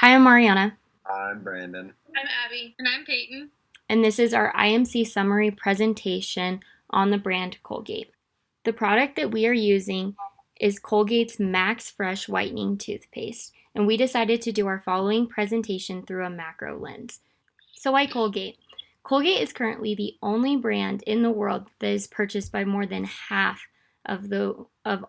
Hi, I'm Mariana, I'm Brandon. I'm Abby. And I'm Peyton. and this is our IMC summary presentation on the brand Colgate. The product that we are using is Colgate's Max Fresh Whitening Toothpaste, and we decided to do our following presentation through a macro lens. So, why Colgate? Colgate is currently the only brand in the world that is purchased by more than half of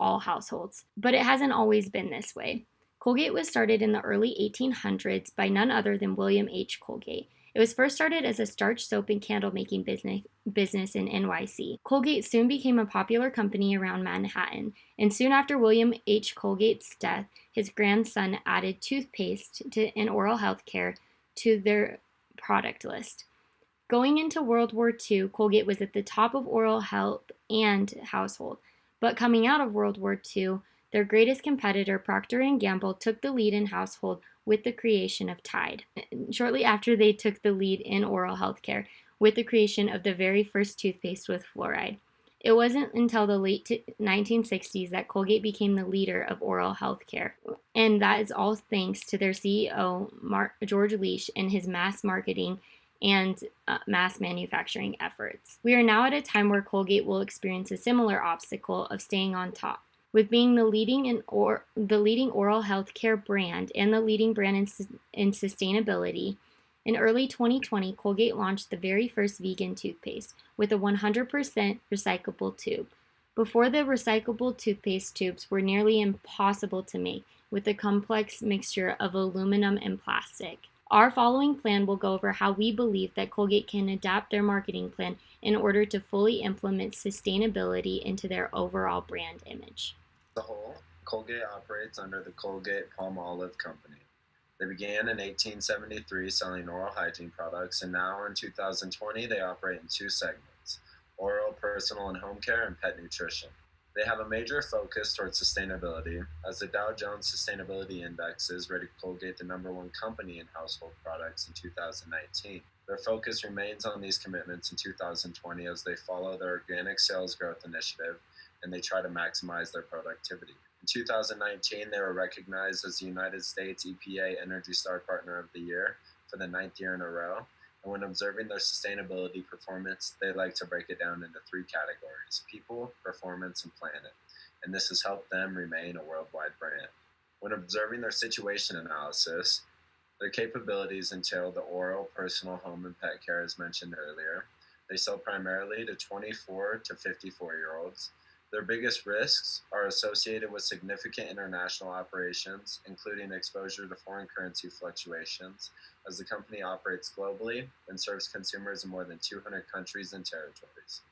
all households, but it hasn't always been this way. Colgate was started in the early 1800s by none other than William H. Colgate. It was first started as a starch soap and candle making business in NYC. Colgate soon became a popular company around Manhattan, and soon after William H. Colgate's death, his grandson added toothpaste and oral health care to their product list. Going into World War II, Colgate was at the top of oral health and household. But coming out of World War II, their greatest competitor, Procter & Gamble, took the lead in household with the creation of Tide. Shortly after, they took the lead in oral health care with the creation of the very first toothpaste with fluoride. It wasn't until the late 1960s that Colgate became the leader of oral health care, and that is all thanks to their CEO, George Leach, and his mass marketing and mass manufacturing efforts. We are now at a time where Colgate will experience a similar obstacle of staying on top. With being the leading oral health care brand and the leading brand in sustainability, in early 2020, Colgate launched the very first vegan toothpaste with a 100% recyclable tube. Before, the recyclable toothpaste tubes were nearly impossible to make with a complex mixture of aluminum and plastic. Our following plan will go over how we believe that Colgate can adapt their marketing plan in order to fully implement sustainability into their overall brand image. As a whole, Colgate operates under the Colgate-Palmolive Company. They began in 1873 selling oral hygiene products, and now in 2020 they operate in two segments: oral, personal, and home care, and pet nutrition. They have a major focus towards sustainability, as the Dow Jones Sustainability Indexes rated Colgate the number one company in household products in 2019. Their focus remains on these commitments in 2020 as they follow their organic sales growth initiative and they try to maximize their productivity. In 2019, they were recognized as the United States EPA Energy Star Partner of the Year for the ninth year in a row. And when observing their sustainability performance, they like to break it down into three categories: people, performance, and planet. And this has helped them remain a worldwide brand. When observing their situation analysis, their capabilities entail the oral, personal, home, and pet care as mentioned earlier. They sell primarily to 24 to 54-year-olds. Their biggest risks are associated with significant international operations, including exposure to foreign currency fluctuations, as the company operates globally and serves consumers in more than 200 countries and territories.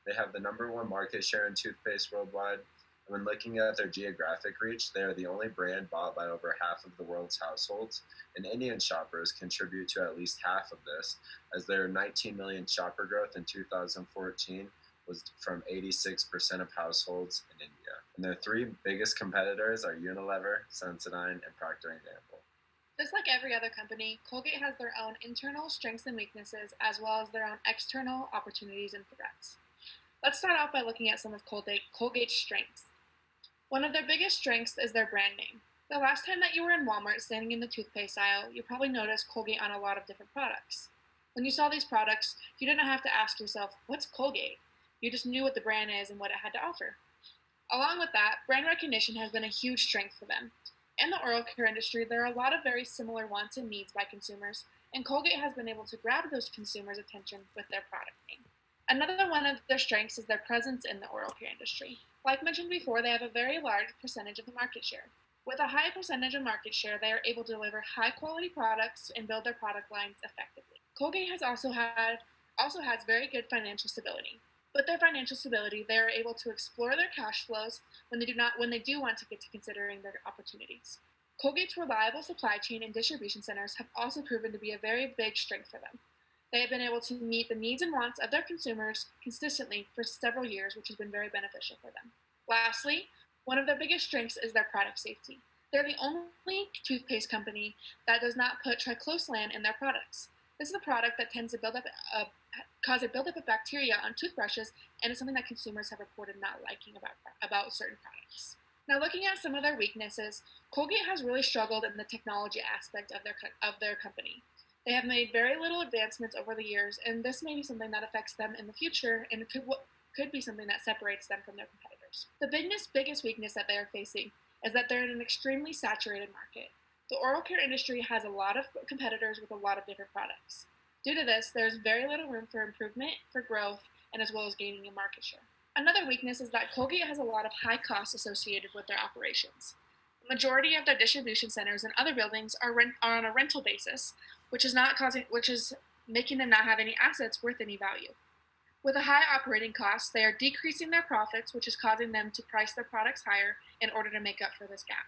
They have the number one market share in toothpaste worldwide, and when looking at their geographic reach, they are the only brand bought by over half of the world's households, and Indian shoppers contribute to at least half of this, as their 19 million shopper growth in 2014 was from 86% of households in India. And their three biggest competitors are Unilever, Sensodyne, and Procter & Gamble. Just like every other company, Colgate has their own internal strengths and weaknesses, as well as their own external opportunities and threats. Let's start off by looking at some of Colgate's strengths. One of their biggest strengths is their brand name. The last time that you were in Walmart standing in the toothpaste aisle, you probably noticed Colgate on a lot of different products. When you saw these products, you didn't have to ask yourself, what's Colgate? You just knew what the brand is and what it had to offer. Along with that, brand recognition has been a huge strength for them. In the oral care industry, there are a lot of very similar wants and needs by consumers, and Colgate has been able to grab those consumers' attention with their product name. Another one of their strengths is their presence in the oral care industry. Like mentioned before, they have a very large percentage of the market share. With a high percentage of market share, they are able to deliver high quality products and build their product lines effectively. Colgate also has very good financial stability. With their financial stability, they are able to explore their cash flows when they do want to get to considering their opportunities. Colgate's reliable supply chain and distribution centers have also proven to be a very big strength for them. They have been able to meet the needs and wants of their consumers consistently for several years, which has been very beneficial for them. Lastly, one of their biggest strengths is their product safety. They're the only toothpaste company that does not put triclosan in their products. This is a product that tends to cause a buildup of bacteria on toothbrushes, and is something that consumers have reported not liking about certain products. Now, looking at some of their weaknesses, Colgate has really struggled in the technology aspect of their company. They have made very little advancements over the years, and this may be something that affects them in the future, and could be something that separates them from their competitors. The biggest weakness that they are facing is that they're in an extremely saturated market. The oral care industry has a lot of competitors with a lot of different products. Due to this, there is very little room for improvement, for growth, and as well as gaining in market share. Another weakness is that Colgate has a lot of high costs associated with their operations. The majority of their distribution centers and other buildings are on a rental basis, which is making them not have any assets worth any value. With a high operating costs, they are decreasing their profits, which is causing them to price their products higher in order to make up for this gap.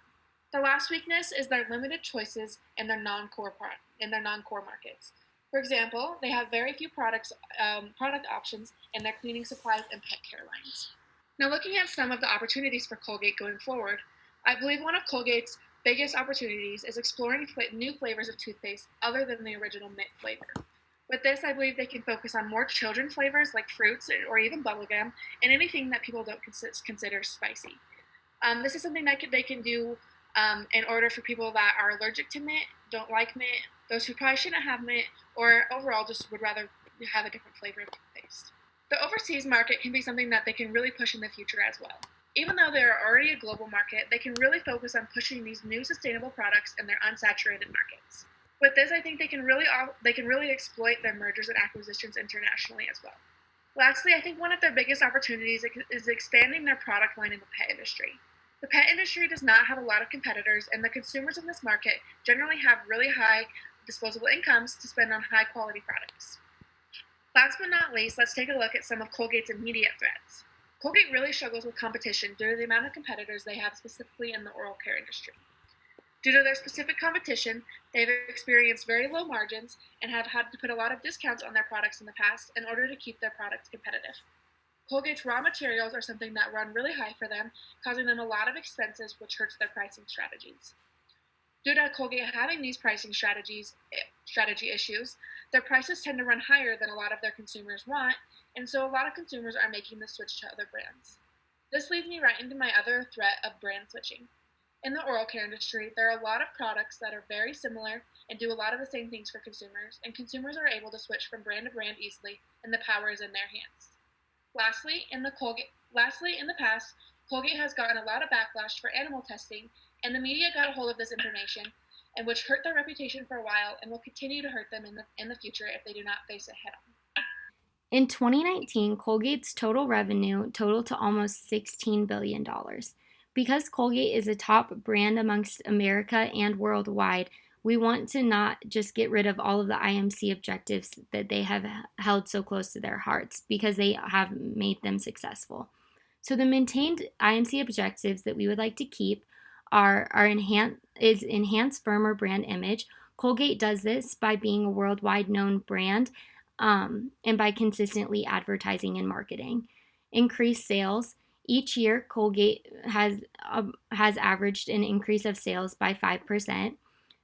The last weakness is their limited choices in their non-core markets. For example, they have very few product options in their cleaning supplies and pet care lines. Now, looking at some of the opportunities for Colgate going forward, I believe one of Colgate's biggest opportunities is exploring new flavors of toothpaste other than the original mint flavor. With this, I believe they can focus on more children flavors like fruits or even bubblegum and anything that people don't consider spicy. This is something that they can do in order for people that are allergic to mint, don't like mint, those who probably shouldn't have mint, or overall just would rather have a different flavor of toothpaste. The overseas market can be something that they can really push in the future as well. Even though they are already a global market, they can really focus on pushing these new sustainable products in their unsaturated markets. With this, I think they can really exploit their mergers and acquisitions internationally as well. Lastly, I think one of their biggest opportunities is expanding their product line in the pet industry. The pet industry does not have a lot of competitors, and the consumers in this market generally have really high disposable incomes to spend on high quality products. Last but not least, let's take a look at some of Colgate's immediate threats. Colgate really struggles with competition due to the amount of competitors they have specifically in the oral care industry. Due to their specific competition, they've experienced very low margins and have had to put a lot of discounts on their products in the past in order to keep their products competitive. Colgate's raw materials are something that run really high for them, causing them a lot of expenses, which hurts their pricing strategies. Due to Colgate having these pricing strategy issues, their prices tend to run higher than a lot of their consumers want, and so a lot of consumers are making the switch to other brands. This leads me right into my other threat of brand switching. In the oral care industry, there are a lot of products that are very similar and do a lot of the same things for consumers, and consumers are able to switch from brand to brand easily, and the power is in their hands. Lastly, in the past, Colgate has gotten a lot of backlash for animal testing, and the media got a hold of this information, and which hurt their reputation for a while and will continue to hurt them in the future if they do not face it head on. In 2019, Colgate's total revenue totaled to almost $16 billion. Because Colgate is a top brand amongst America and worldwide, we want to not just get rid of all of the IMC objectives that they have held so close to their hearts because they have made them successful. So the maintained IMC objectives that we would like to keep are enhance firmer brand image. Colgate does this by being a worldwide known brand and by consistently advertising and marketing. Increase sales. Each year, Colgate has averaged an increase of sales by 5%.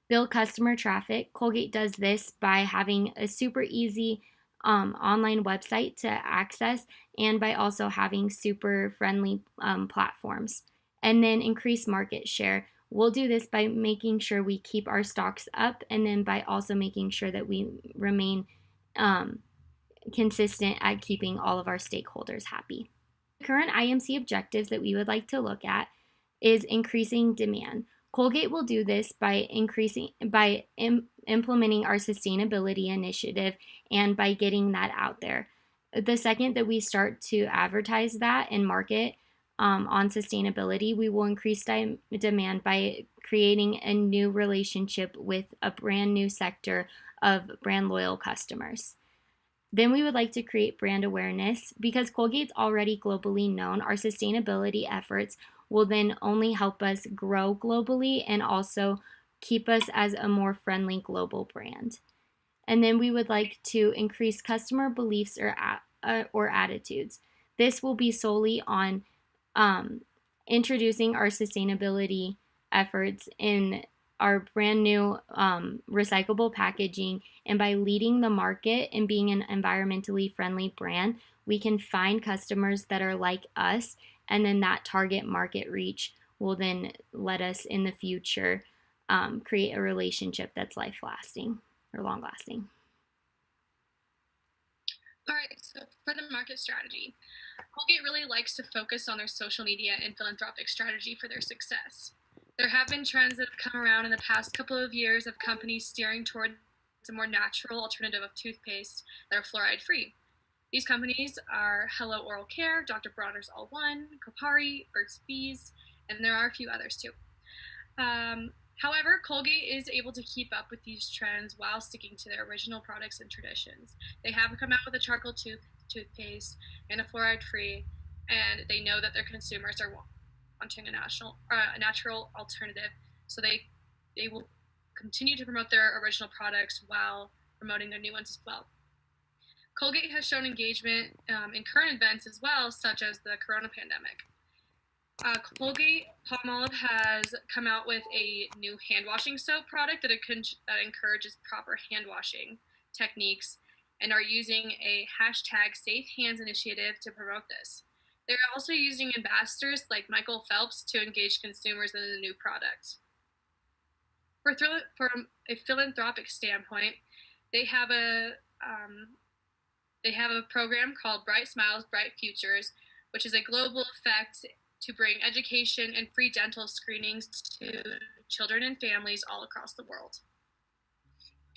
Build customer traffic. Colgate does this by having a super easy online website to access and by also having super friendly platforms. And then increase market share. We'll do this by making sure we keep our stocks up and then by also making sure that we remain consistent at keeping all of our stakeholders happy. The current IMC objectives that we would like to look at is increasing demand. Colgate will do this by implementing our sustainability initiative and by getting that out there. The second that we start to advertise that and market on sustainability, we will increase demand by creating a new relationship with a brand new sector of brand loyal customers. Then we would like to create brand awareness. Because Colgate's already globally known, our sustainability efforts will then only help us grow globally and also keep us as a more friendly global brand. And then we would like to increase customer beliefs or attitudes. This will be solely on introducing our sustainability efforts in our brand new recyclable packaging, and by leading the market and being an environmentally friendly brand, we can find customers that are like us, and then that target market reach will then let us in the future create a relationship that's life lasting or long lasting. All right, so for the market strategy, Colgate really likes to focus on their social media and philanthropic strategy for their success. There have been trends that have come around in the past couple of years of companies steering towards a more natural alternative of toothpaste that are fluoride free. These companies are Hello Oral Care, Dr. Bronner's All One, Kopari, Burt's Bees, and there are a few others too. However, Colgate is able to keep up with these trends while sticking to their original products and traditions. They have come out with a charcoal toothpaste and a fluoride-free, and they know that their consumers are wanting a natural alternative, so they will continue to promote their original products while promoting their new ones as well. Colgate has shown engagement in current events as well, such as the corona pandemic. Colgate Palmolive has come out with a new hand washing soap product that encourages proper hand washing techniques and are using a hashtag Safe Hands initiative to promote this. They're also using ambassadors like Michael Phelps to engage consumers in the new product. From a philanthropic standpoint, they have a program called Bright Smiles, Bright Futures, which is a global effect to bring education and free dental screenings to children and families all across the world.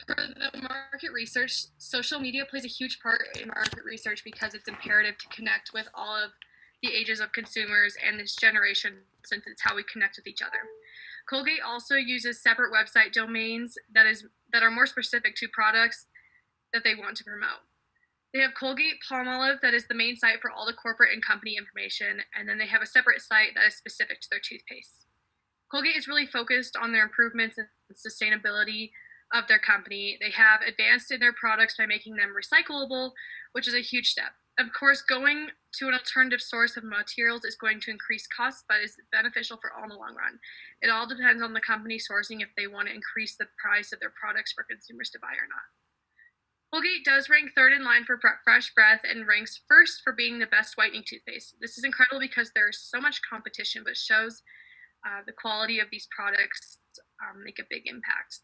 For the market research, social media plays a huge part in market research because it's imperative to connect with all of the ages of consumers and this generation, since it's how we connect with each other. Colgate also uses separate website domains that are more specific to products that they want to promote. They have Colgate Palmolive, that is the main site for all the corporate and company information, and then they have a separate site that is specific to their toothpaste. Colgate is really focused on their improvements and sustainability of their company. They have advanced in their products by making them recyclable, which is a huge step. Of course, going to an alternative source of materials is going to increase costs, but is beneficial for all in the long run. It all depends on the company sourcing if they want to increase the price of their products for consumers to buy or not. Colgate does rank third in line for fresh breath and ranks first for being the best whitening toothpaste. This is incredible because there's so much competition, but shows the quality of these products make a big impact.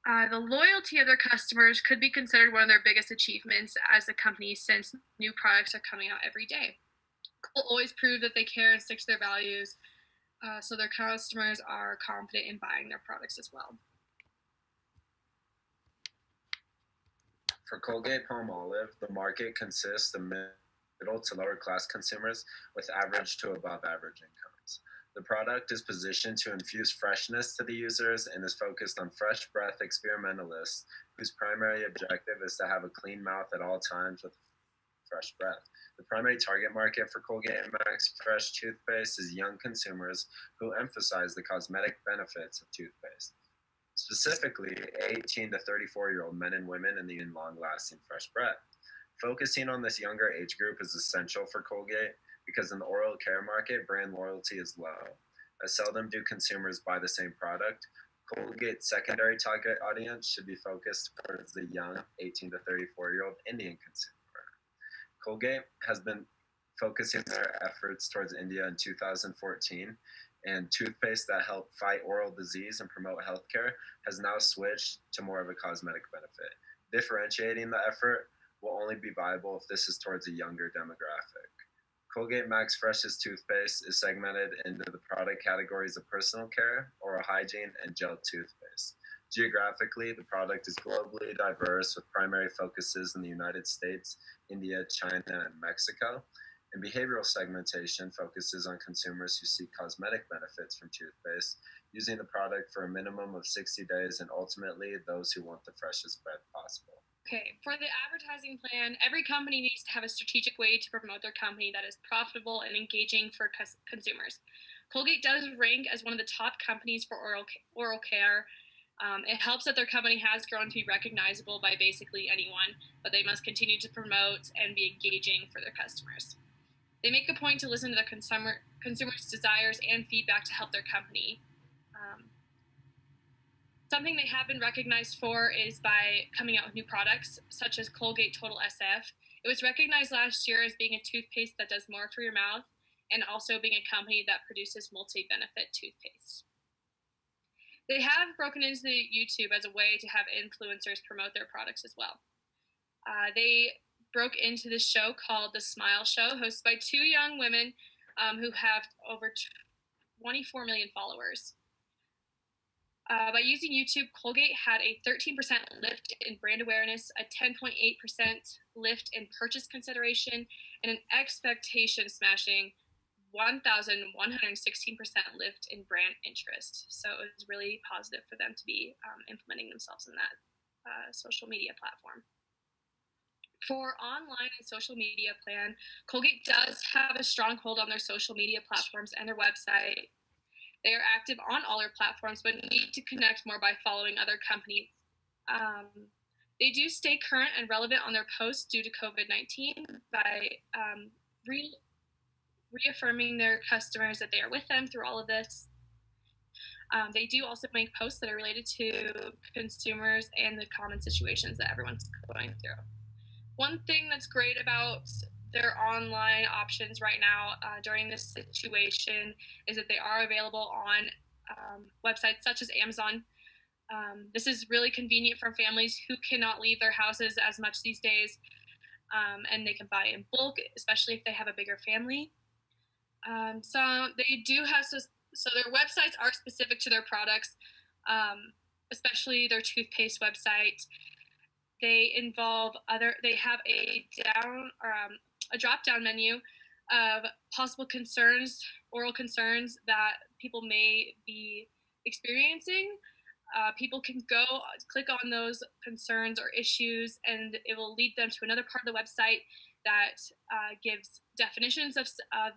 The loyalty of their customers could be considered one of their biggest achievements as a company, since new products are coming out every day. They'll always prove that they care and stick to their values, so their customers are confident in buying their products as well. For Colgate Palmolive, the market consists of middle to lower class consumers with average to above average incomes. The product is positioned to infuse freshness to the users and is focused on fresh breath experimentalists whose primary objective is to have a clean mouth at all times with fresh breath. The primary target market for Colgate Max Fresh toothpaste is young consumers who emphasize the cosmetic benefits of toothpaste. Specifically, 18 to 34-year-old men and women in the long-lasting fresh breath. Focusing on this younger age group is essential for Colgate because in the oral care market, brand loyalty is low. As seldom do consumers buy the same product, Colgate's secondary target audience should be focused towards the young 18 to 34-year-old Indian consumer. Colgate has been focusing their efforts towards India in 2014, and toothpaste that help fight oral disease and promote healthcare has now switched to more of a cosmetic benefit. Differentiating the effort will only be viable if this is towards a younger demographic. Colgate Max Fresh's toothpaste is segmented into the product categories of personal care, oral hygiene, and gel toothpaste. Geographically, the product is globally diverse with primary focuses in the United States, India, China, and Mexico. And behavioral segmentation focuses on consumers who seek cosmetic benefits from toothpaste, using the product for a minimum of 60 days, and ultimately those who want the freshest breath possible. Okay, for the advertising plan, every company needs to have a strategic way to promote their company that is profitable and engaging for consumers. Colgate does rank as one of the top companies for oral care. It helps that their company has grown to be recognizable by basically anyone, but they must continue to promote and be engaging for their customers. They make a point to listen to their consumers' desires and feedback to help their company. Something they have been recognized for is by coming out with new products, such as Colgate Total SF. It was recognized last year as being a toothpaste that does more for your mouth and also being a company that produces multi-benefit toothpaste. They have broken into YouTube as a way to have influencers promote their products as well. They broke into this show called The Smile Show, hosted by two young women who have over 24 million followers. By using YouTube, Colgate had a 13% lift in brand awareness, a 10.8% lift in purchase consideration, and an expectation smashing 1,116% lift in brand interest. So it was really positive for them to be implementing themselves in that social media platform. For online and social media plan, Colgate does have a strong hold on their social media platforms and their website. They are active on all their platforms, but need to connect more by following other companies. They do stay current and relevant on their posts due to COVID-19 by reaffirming their customers that they are with them through all of this. They do also make posts that are related to consumers and the common situations that everyone's going through. One thing that's great about their online options right now during this situation is that they are available on websites such as Amazon. This is really convenient for families who cannot leave their houses as much these days, and they can buy in bulk, especially if they have a bigger family. So they do have, so their websites are specific to their products, especially their toothpaste website. They have a drop-down menu of possible concerns, oral concerns that people may be experiencing. People can click on those concerns or issues, and it will lead them to another part of the website that gives definitions of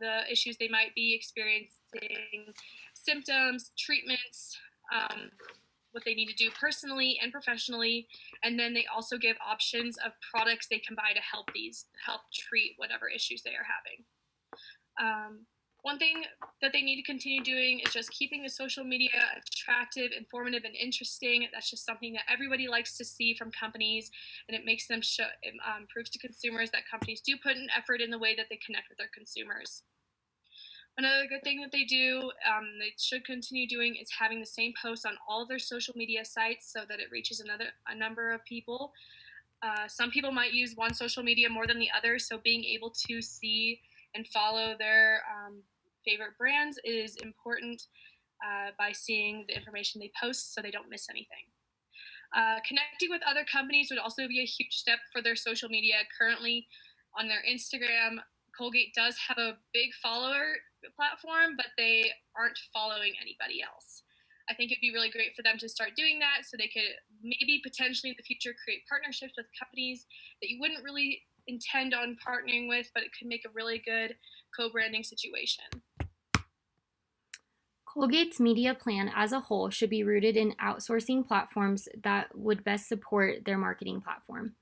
the issues they might be experiencing, symptoms, treatments, what they need to do personally and professionally, and then they also give options of products they can buy to help treat whatever issues they are having. One thing that they need to continue doing is just keeping the social media attractive, informative, and interesting. That's just something that everybody likes to see from companies, and it makes them proves to consumers that companies do put an effort in the way that they connect with their consumers. Another good thing that they do, they should continue doing, is having the same posts on all of their social media sites so that it reaches a number of people. Some people might use one social media more than the other, so being able to see and follow their favorite brands is important by seeing the information they post so they don't miss anything. Connecting with other companies would also be a huge step for their social media. Currently, on their Instagram, Colgate does have a big follower platform, but they aren't following anybody else. I think it'd be really great for them to start doing that so they could maybe potentially in the future create partnerships with companies that you wouldn't really intend on partnering with, but it could make a really good co-branding situation. Colgate's media plan as a whole should be rooted in outsourcing platforms that would best support their marketing platform.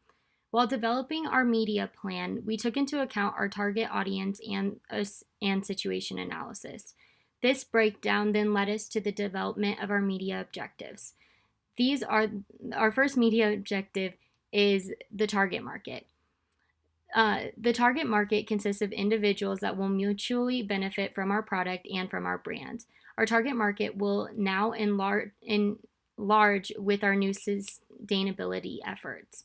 While developing our media plan, we took into account our target audience and situation analysis. This breakdown then led us to the development of our media objectives. These are our first media objective is the target market. The target market consists of individuals that will mutually benefit from our product and from our brand. Our target market will now enlarge with our new sustainability efforts.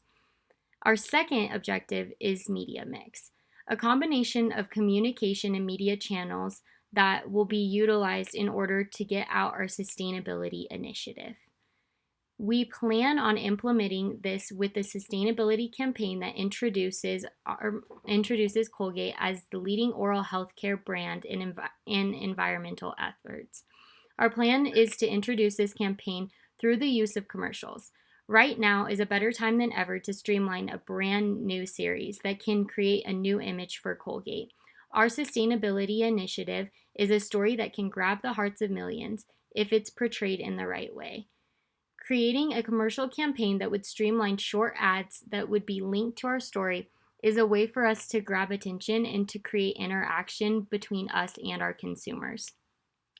Our second objective is media mix, a combination of communication and media channels that will be utilized in order to get out our sustainability initiative. We plan on implementing this with the sustainability campaign that introduces Colgate as the leading oral health care brand in environmental efforts. Our plan is to introduce this campaign through the use of commercials. Right now is a better time than ever to streamline a brand new series that can create a new image for Colgate. Our sustainability initiative is a story that can grab the hearts of millions if it's portrayed in the right way. Creating a commercial campaign that would streamline short ads that would be linked to our story is a way for us to grab attention and to create interaction between us and our consumers.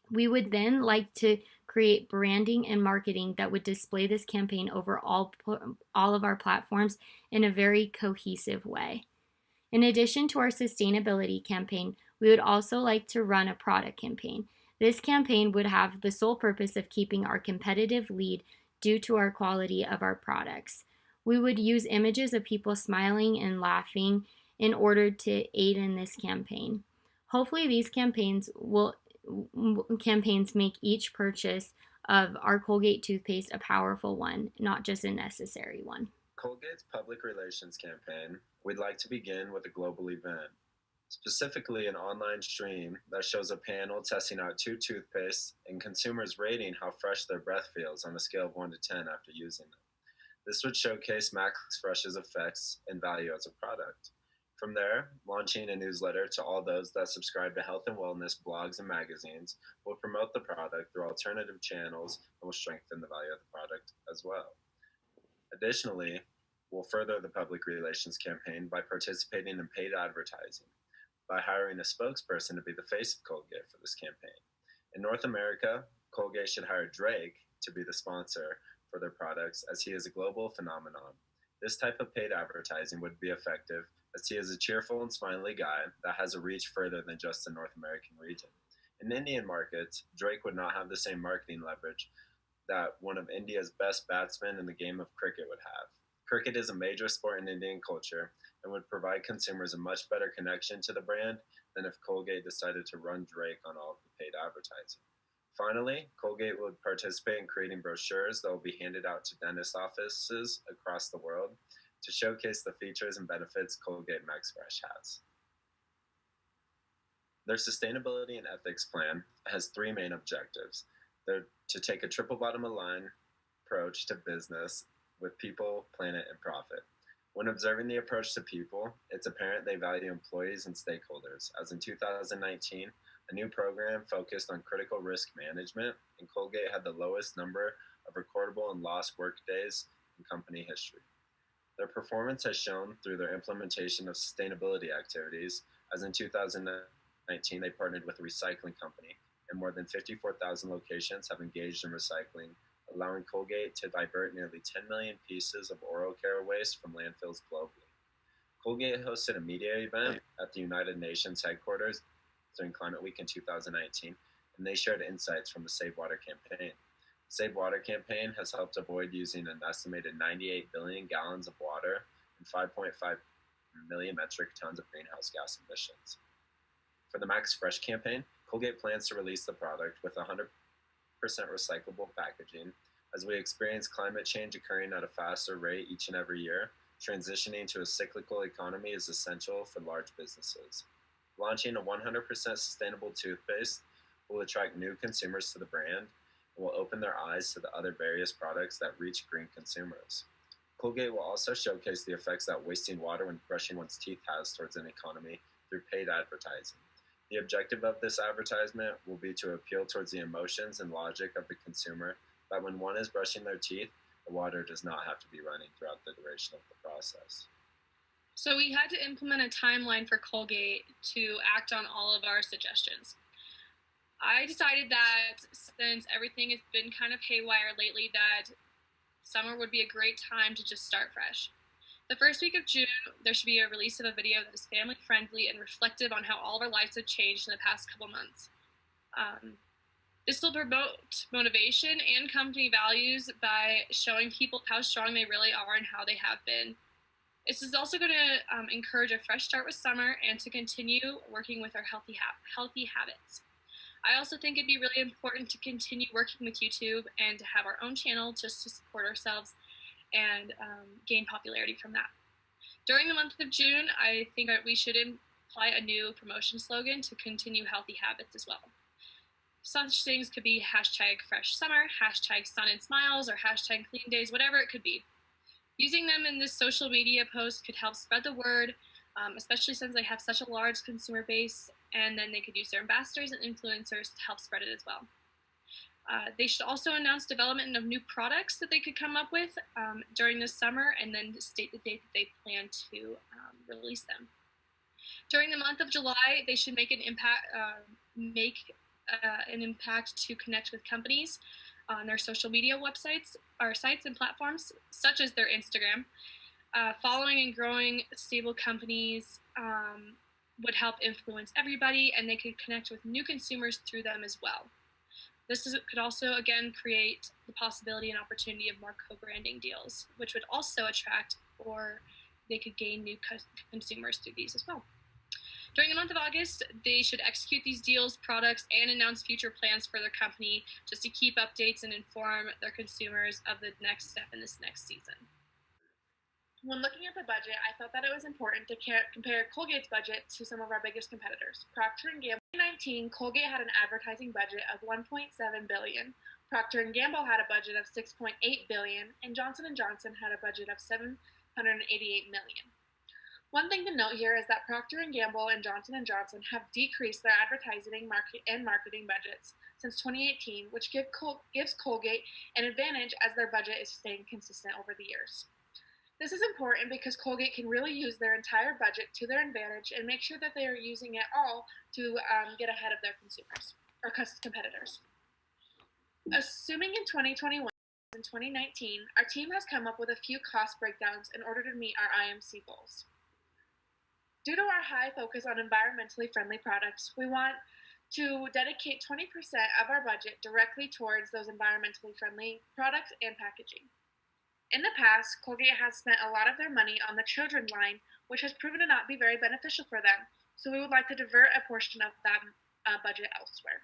We would then like to create branding and marketing that would display this campaign over all of our platforms in a very cohesive way. In addition to our sustainability campaign, we would also like to run a product campaign. This campaign would have the sole purpose of keeping our competitive lead due to our quality of our products. We would use images of people smiling and laughing in order to aid in this campaign. Hopefully these campaigns make each purchase of our Colgate toothpaste a powerful one, not just a necessary one. Colgate's public relations campaign, we'd like to begin with a global event, specifically an online stream that shows a panel testing out two toothpastes and consumers rating how fresh their breath feels on a scale of 1 to 10 after using them. This would showcase Max Fresh's effects and value as a product. From there, launching a newsletter to all those that subscribe to health and wellness blogs and magazines will promote the product through alternative channels and will strengthen the value of the product as well. Additionally, we'll further the public relations campaign by participating in paid advertising, by hiring a spokesperson to be the face of Colgate for this campaign. In North America, Colgate should hire Drake to be the sponsor for their products, as he is a global phenomenon. This type of paid advertising would be effective, as he is a cheerful and smiley guy that has a reach further than just the North American region. In Indian markets, Drake would not have the same marketing leverage that one of India's best batsmen in the game of cricket would have. Cricket is a major sport in Indian culture and would provide consumers a much better connection to the brand than if Colgate decided to run Drake on all of the paid advertising. Finally, Colgate would participate in creating brochures that will be handed out to dentist offices across the world to showcase the features and benefits Colgate Max Fresh has. Their sustainability and ethics plan has three main objectives. They're to take a triple bottom line approach to business with people, planet, and profit. When observing the approach to people, it's apparent they value employees and stakeholders, as in 2019, a new program focused on critical risk management, and Colgate had the lowest number of recordable and lost work days in company history. Their performance has shown through their implementation of sustainability activities, as in 2019 they partnered with a recycling company, and more than 54,000 locations have engaged in recycling, allowing Colgate to divert nearly 10 million pieces of oral care waste from landfills globally. Colgate hosted a media event at the United Nations headquarters during Climate Week in 2019, and they shared insights from the Save Water campaign. The Save Water campaign has helped avoid using an estimated 98 billion gallons of water and 5.5 million metric tons of greenhouse gas emissions. For the Max Fresh campaign, Colgate plans to release the product with 100% recyclable packaging. As we experience climate change occurring at a faster rate each and every year, transitioning to a cyclical economy is essential for large businesses. Launching a 100% sustainable toothpaste will attract new consumers to the brand and will open their eyes to the other various products that reach green consumers. Colgate will also showcase the effects that wasting water when brushing one's teeth has towards an economy through paid advertising. The objective of this advertisement will be to appeal towards the emotions and logic of the consumer that when one is brushing their teeth, the water does not have to be running throughout the duration of the process. So we had to implement a timeline for Colgate to act on all of our suggestions. I decided that since everything has been kind of haywire lately, that summer would be a great time to just start fresh. The first week of June, there should be a release of a video that is family-friendly and reflective on how all of our lives have changed in the past couple months. This will promote motivation and company values by showing people how strong they really are and how they have been. This is also going to encourage a fresh start with summer and to continue working with our healthy habits. I also think it'd be really important to continue working with YouTube and to have our own channel just to support ourselves and gain popularity from that. During the month of June, I think that we should apply a new promotion slogan to continue healthy habits as well. Such things could be hashtag fresh summer, hashtag sun and smiles, or hashtag clean days, whatever it could be. Using them in this social media post could help spread the word, especially since they have such a large consumer base, and then they could use their ambassadors and influencers to help spread it as well. They should also announce development of new products that they could come up with during this summer, and then state the date that they plan to release them. During the month of July, they should make an impact to connect with companies on their social media websites or sites and platforms, such as their Instagram. Following and growing stable companies would help influence everybody, and they could connect with new consumers through them as well. Could also, again, create the possibility and opportunity of more co-branding deals, which would also attract, or they could gain new consumers through these as well. During the month of August, they should execute these deals, products, and announce future plans for their company just to keep updates and inform their consumers of the next step in this next season. When looking at the budget, I felt that it was important to compare Colgate's budget to some of our biggest competitors. Procter & Gamble. In 2019, Colgate had an advertising budget of $1.7 billion. Procter & Gamble had a budget of $6.8 billion, and Johnson & Johnson had a budget of $788 million. One thing to note here is that Procter & Gamble and Johnson & Johnson have decreased their advertising and marketing budgets since 2018, which gives Colgate an advantage as their budget is staying consistent over the years. This is important because Colgate can really use their entire budget to their advantage and make sure that they are using it all to get ahead of their consumers or competitors. Assuming in 2021 and 2019, our team has come up with a few cost breakdowns in order to meet our IMC goals. Due to our high focus on environmentally friendly products, we want to dedicate 20% of our budget directly towards those environmentally friendly products and packaging. In the past, Colgate has spent a lot of their money on the children line, which has proven to not be very beneficial for them, so we would like to divert a portion of that budget elsewhere.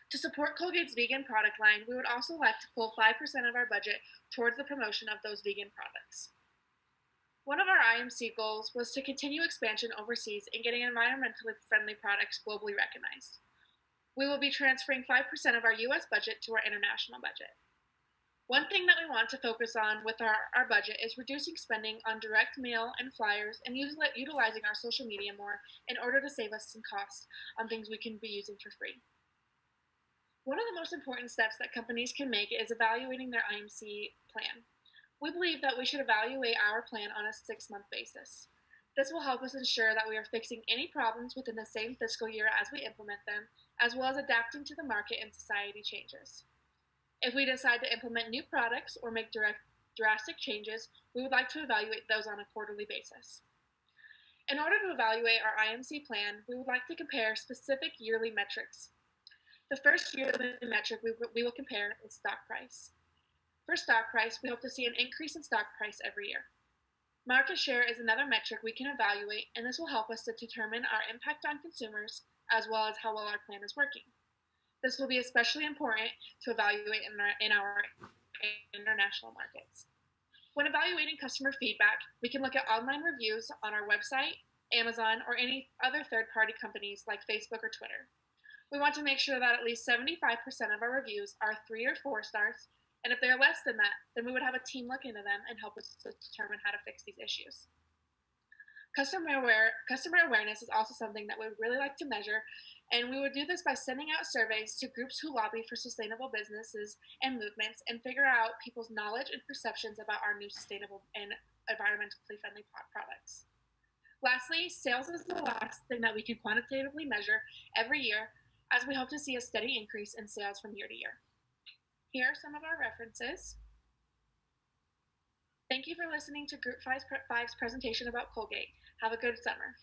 To support Colgate's vegan product line, we would also like to pull 5% of our budget towards the promotion of those vegan products. One of our IMC goals was to continue expansion overseas and getting environmentally friendly products globally recognized. We will be transferring 5% of our US budget to our international budget. One thing that we want to focus on with our budget is reducing spending on direct mail and flyers and utilizing our social media more in order to save us some costs on things we can be using for free. One of the most important steps that companies can make is evaluating their IMC plan. We believe that we should evaluate our plan on a 6-month basis. This will help us ensure that we are fixing any problems within the same fiscal year as we implement them, as well as adapting to the market and society changes. If we decide to implement new products or make drastic changes, we would like to evaluate those on a quarterly basis. In order to evaluate our IMC plan, we would like to compare specific yearly metrics. The first yearly metric we will compare is stock price. For stock price, we hope to see an increase in stock price every year. Market share is another metric we can evaluate, and this will help us to determine our impact on consumers as well as how well our plan is working. This will be especially important to evaluate in our international markets. When evaluating customer feedback, we can look at online reviews on our website, Amazon, or any other third-party companies like Facebook or Twitter. We want to make sure that at least 75% of our reviews are 3 or 4 stars, and if they are less than that, then we would have a team look into them and help us to determine how to fix these issues. Customer awareness is also something that we would really like to measure, and we would do this by sending out surveys to groups who lobby for sustainable businesses and movements and figure out people's knowledge and perceptions about our new sustainable and environmentally friendly products. Lastly, sales is the last thing that we can quantitatively measure every year, as we hope to see a steady increase in sales from year to year. Here are some of our references. Thank you for listening to Group 5's presentation about Colgate. Have a good summer.